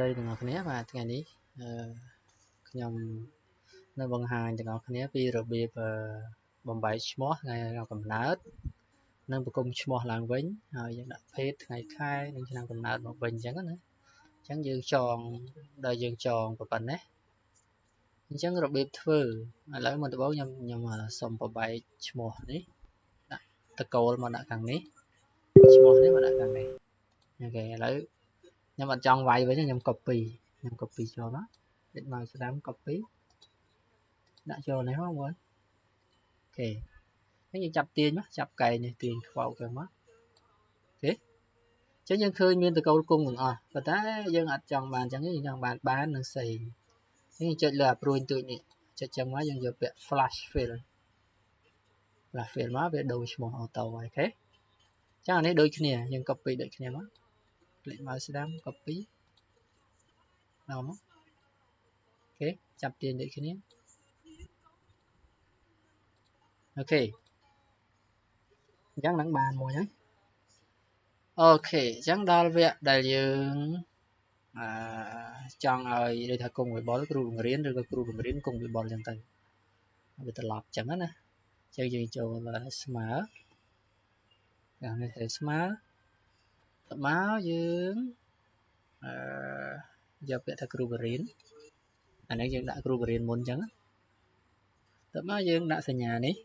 đâyទាំងអស់គ្នាបាទថ្ងៃនេះខ្ញុំនៅបង្ហាញទាំងអស់គ្នាពីរបៀបបំបែកឈ្មោះថ្ងៃកំណើតនិងប្រគំឈ្មោះឡើងវិញហើយយើងដាក់ភេទថ្ងៃខែនិងឆ្នាំកំណើតមកវិញអញ្ចឹងណាអញ្ចឹងយើងចងដល់យើងចងប៉ុណ្ណេះអញ្ចឹងរបៀបធ្វើឥឡូវមុនដំបូងខ្ញុំសុំបំបែកឈ្មោះនេះដាក់តកូលមកដាក់ខាងនេះឈ្មោះនេះមកដាក់ខាងនេះអូខេឥឡូវខ្ញុំអត់ចង់វាយវិញខ្ញុំ copy ចូលមកលេខមកស្ដាំ copy ដាក់ចូលនេះមកបងអូខេហើយយើងចាប់ទាញមកចាប់កែងនេះទាញខ្វោកទៅមកអូខេអញ្ចឹងយើងឃើញមានតកូលគង់ទាំងអស់ប៉ុន្តែយើងអត់ចង់បានអញ្ចឹងយើងចង់បាននឹងផ្សេងអញ្ចឹងចុចលើអាព្រួយទូចនេះចុចចឹងមកយើងយកពាក្យ flash fill មកវាដូរឈ្មោះអូតូហើយអូខេអញ្ចឹងអានេះដូចគ្នាយើង copy ដូចគ្នាមកលេខមកស្ដាំ copy មកអូខេចាប់ទាញដូចគ្នាអូខេអញ្ចឹងនឹងបានមួយហើយអូខេអញ្ចឹងដល់វគ្គដែលយើងចង់ឲ្យដូចថាគង់វិបុលគ្រូបង្រៀនឬក៏គ្រូបង្រៀនគង់វិបុលអញ្ចឹងទៅវាត្រឡប់អញ្ចឹងណាអញ្ចឹងយើងចូលស្មើខាងនេះទៅស្មើទៅមកយើងយកពាក្យថាគ្រូបង្រៀនអានេះយើងដាក់គ្រូបង្រៀនមុនអញ្ចឹងទៅមកយើងដាក់សញ្ញានេះ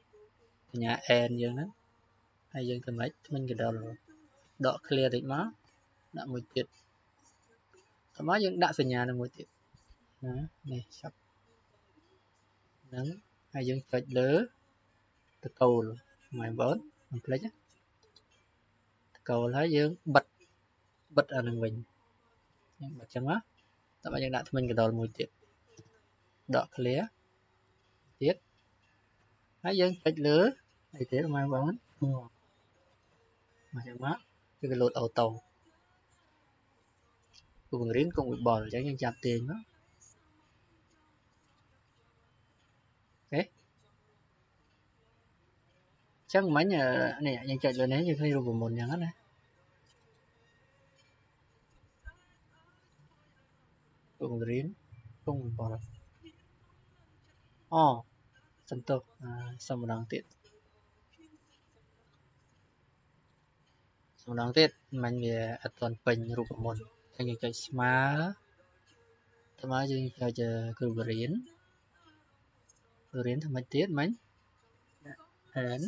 សញ្ញា n យើងហ្នឹងហើយយើងធ្វើម៉េចថ្មិញកដុលដក clear តិចមកដាក់មួយទៀតទៅមកយើងដាក់សញ្ញានឹងមួយទៀតណានេះចាប់ហ្នឹងហើយយើងចុចលើតកូលមកបងមិនភ្លេចតកូលហើយយើងបិទអានឹងវិញយើងបិទចឹងមកតើយើងដាក់ថ្មិញកដុលមួយទៀតដក clear ទៀតហើយយើងចុចលើអីទៀតមកបងមកចឹងមកគឺវាលោតអូតូគ្រូបង្រៀនគង់វិបុលអញ្ចឹងយើងចាប់ទាញមកអូខេចឹងមិញនេះយើងចុចលើនេះយើងឃើញរូបមន្តអញ្ចឹងណាគ្រូបង្រៀនគង់វិបុលអូសន្ទុះសុំម្ដងទៀតម្ដងទៀតមិញវាអត់ទាន់ពេញរូបមន្តអញ្ចឹងយើងចុចស្មើទៅមកយើងចុចគ្រូបង្រៀនធ្វើម៉េចទៀតមិញដាក់ n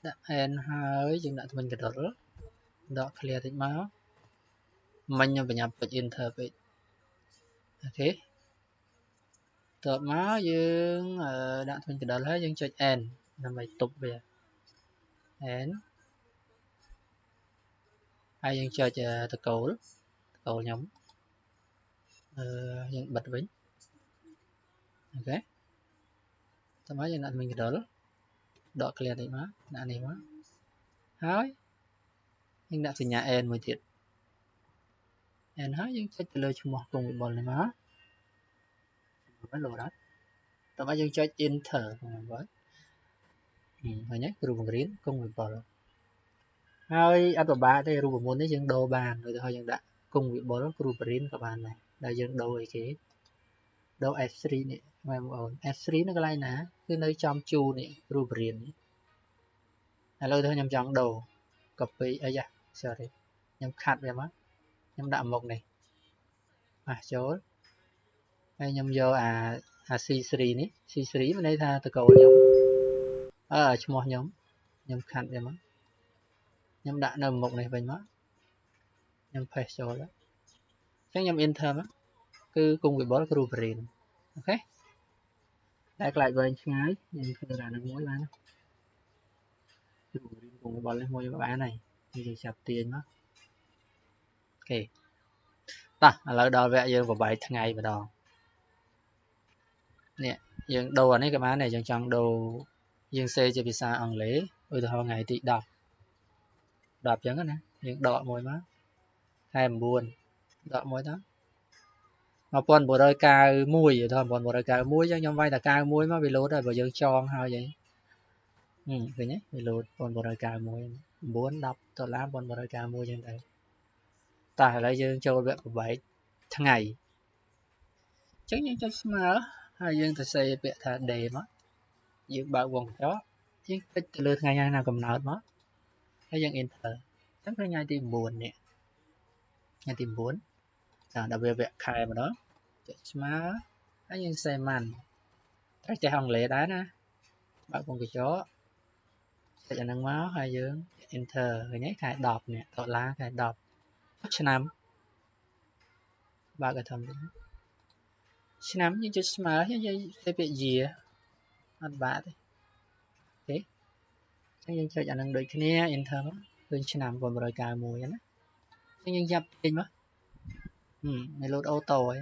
ដាក់ n ហើយយើងដាក់ថ្មិញកដុលដក clear តិចមកមិញខ្ញុំបញ្ញាប់ចុច enter ពេកអូខេតបមកយើងដាក់ថ្មិញកដុលហើយយើងចុច n ដើម្បីទប់វា n ហើយយើងចុចតកូលខ្ញុំយើងបិទវិញអូខេតមកយើងដាក់ថ្មិញកដុលដក clear តិចមកដាក់នេះមកហើយយើងដាក់សញ្ញា n មួយទៀត n ហើយយើងចុចទៅលើឈ្មោះគង់វិបុលនេះមកមិនលោតអត់តោះមកយើងចុច enter បងឃើញទេគ្រូបង្រៀនគង់វិបុលហើយអត់ពិបាកទេរូបមន្តនេះយើងដូរបានដូចថាយើងដាក់គង់វិបុលគ្រូបង្រៀនក៏បានដែរដែលយើងដូរអីគេដូរ F3 នេះបងប្អូន F3 នៅកន្លែងណាគឺនៅចំជូនេះគ្រូបង្រៀននេះឥឡូវខ្ញុំចង់ដូរ copy អីយ៉ា sorry ខ្ញុំខាត់វាមកខ្ញុំដាក់មុខនេះចូលហើយខ្ញុំយកអា C3 នេះ C3 មានន័យថាតកូលខ្ញុំឈ្មោះខ្ញុំខាត់វាមកខ្ញុំដាក់នៅមុខនេះវិញមកខ្ញុំ paste ចូលអញ្ចឹងខ្ញុំ enter មកគឺគង់វិបុលគ្រូបរិញ្ញាអូខេតែខ្លាចវែងឆ្ងាយយើងធ្វើអានឹងមួយបានគ្រូបរិញ្ញាគង់វិបុលនេះមួយបានហើយយើងចាប់ទាញមកអូខេតោះឥឡូវដល់វគ្គយើងប្របែកថ្ងៃម្ដងនេះយើងដូរអានេះក៏បានដែរយើងចង់ដូរយើងសេជាភាសាអង់គ្លេសឧទាហរណ៍ថ្ងៃទី10អញ្ចឹងណាយើងដកមួយមកខែ9ដកមួយទៅ1991ឧទាហរណ៍1991អញ្ចឹងខ្ញុំវាយតែ91មកវាលោតហើយបើយើងចងហើយអីឃើញទេវាលោត1991 $9 1991អញ្ចឹងទៅត តាឥឡូវយើងចូលវគ្គ8ថ្ងៃអញ្ចឹងយើងចុចស្មើហើយយើងទៅសេពាក្យថា day មកយើងបើកវងកញ្ចក់យើងคลิกទៅលើថ្ងៃណាកំណើតមកហើយយើង enter អញ្ចឹងថ្ងៃទី9នេះថ្ងៃទី9ដល់វាវគ្គខែម្ដងចុចស្មើហើយយើងសេម៉ាន់តែចេះអង់គ្លេសដែរណាបើកវងកញ្ចក់ចុចអាហ្នឹងមកហើយយើង enter ឃើញទេខែ10នេះដុល្លារខែ10ឆ្នាំបើកឲ្យធំទៅឆ្នាំយើងចុចស្មើយើងសេពាក្យ year អត់បាក់ទេអូខេអញ្ចឹងយើងចុចអាហ្នឹងដូចគ្នា enter មកឃើញឆ្នាំ991ណាអញ្ចឹងយើងចាប់ពេញមកវាលោតអូតូហើយ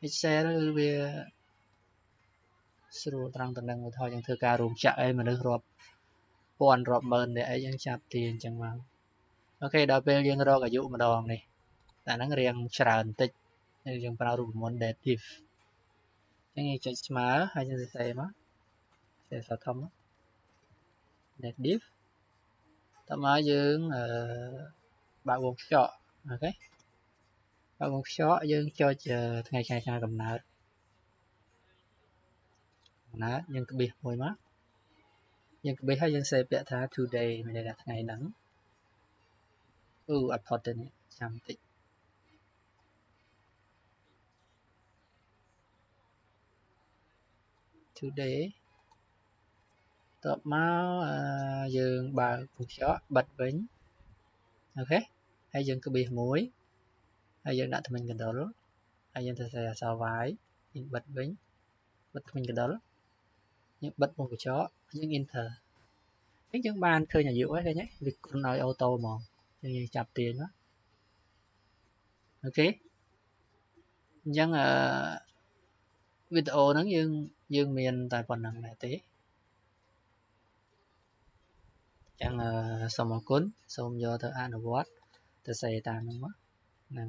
Excel គឺវាស្រួលត្រង់តំណឹងឧទាហរណ៍យើងធ្វើការរួមចាក់អីមនុស្សរាប់ពាន់រាប់ម៉ឺនតែអីយើងចាប់ទាអញ្ចឹងមកអូខេដល់ពេលយើងរកអាយុម្ដងនេះតែហ្នឹងរៀងច្រើនបន្តិចយើងប្រើរូបមន្ត dative អញ្ចឹងយើងចុចស្មើហើយយើងសរសេរមកសេសធំ dative តមកយើងបើកវងខ្យក់អូខេបើកវងខ្យក់យើងចុចថ្ងៃខែកំណើតយើងក្បៀសមួយមកយើងក្បៀសហើយយើងសេពាក្យថា today មានន័យថាថ្ងៃហ្នឹងអត់ផុតទេនេះចាំបន្តិចtoday តបមកយើងបើកវងខ្យក់បិទវិញអូខេហើយយើងក្បៀសមួយហើយយើងដាក់ថ្មិញកណ្ដុរហើយយើងទៅសេអក្សរ Y យើងបិទវិញបិទថ្មិញកណ្ដុរយើងបិទវងកញ្ចក់យើង enter អញ្ចឹងយើងបានឃើញអាយុហើយឃើញទេវាគុណឲ្យអូតូហ្មងយើងចាប់ទាញមកអូខេអញ្ចឹងវីដេអូហ្នឹងយើងមានតែប៉ុណ្្នឹងដែរទេអញ្ចឹងសូមអរគុណសូមយកទៅអនុវត្តទៅសេតាមហ្នឹងមកហ្នឹង